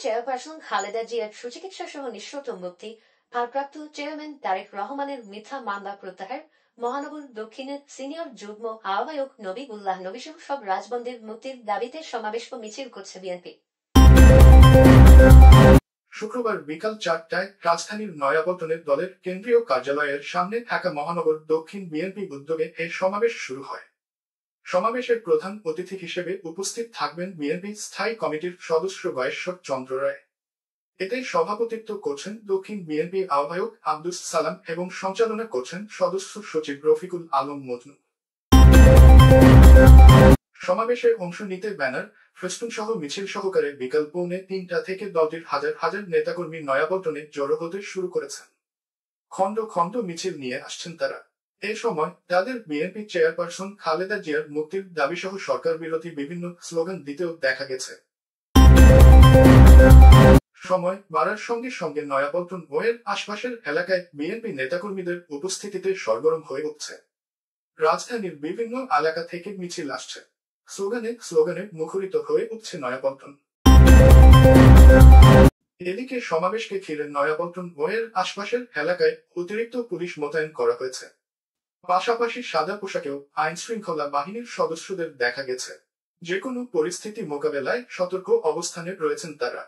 Chairperson Khaleda জিয়ার সুচিকিৎসা সহ নিঃশর্ত মুক্তি, ভারপ্রাপ্ত চেয়ারম্যান তারেক রহমানের মিথ্যা মামলা প্রত্যাহার, মহানগর দক্ষিণের সিনিয়র যুগ্ম আহ্বায়ক নবীউল্লাহ নবীসহ সব রাজবন্দির মুক্তির দাবিতে সমাবেশ ও মিছিল করছে বিএনপি। শুক্রবার বিকাল 4টায় রাজধানীর নয়াপল্টনে দলের কেন্দ্রীয় কার্যালয়ের সামনে ঢাকা মহানগর দক্ষিণ বিএনপি উদ্যোগে এই সমাবেশ শুরু হয়। সমাবেশের প্রধান অতিথি হিসেবে উপস্থিত থাকবেন বিএনপি স্থায়ী কমিটির সদস্য গয়েশ্বর চন্দ্র রায়। এতে সভাপতিত্ব করছেন দক্ষিণ বিএনপি আহ্বায়ক আব্দুস সালাম এবং সঞ্চালনা করছেন সদস্য সচিব রফিকুল আলম মজনু। সমাবেশে অংশ নিতে ব্যানার, ফেস্টুন সহ মিছিল সহকারে বিকাল 2:45 থেকে দলটির হাজার হাজার নেতাকর্মী নয়াপল্টনে জড়ো হতে শুরু করেছেন। খণ্ড খণ্ড মিছিল নিয়ে আসছেন তারা। এ সময় তাদের বিএনপি চেয়ারপারসন খালেদা জিয়ার মুক্তির দাবিসহ সরকার বিরোধী বিভিন্ন স্লোগান দিতেও দেখা গেছে। সময় বাড়ার সঙ্গে সঙ্গে নয়াপল্টন ও এর আশপাশের এলাকায় বিএনপি নেতাকর্মীদের উপস্থিতিতে সরগরম হয়ে উঠছে। রাজধানীর বিভিন্ন এলাকা থেকে মিছিল আসছে। স্লোগানে স্লোগানে মুখরিত হয়ে উঠছে নয়াপল্টন। এদিকে সমাবেশকে ঘিরে নয়াপল্টন ও এর আশপাশের এলাকায় অতিরিক্ত পুলিশ মোতায়েন করা হয়েছে। পাশাপাশি সাদা পোশাকেও আইন শৃঙ্খলা বাহিনীর সদস্যদের দেখা গেছে। যে কোনো পরিস্থিতি মোকাবেলায় সতর্ক অবস্থানে রয়েছেন তারা।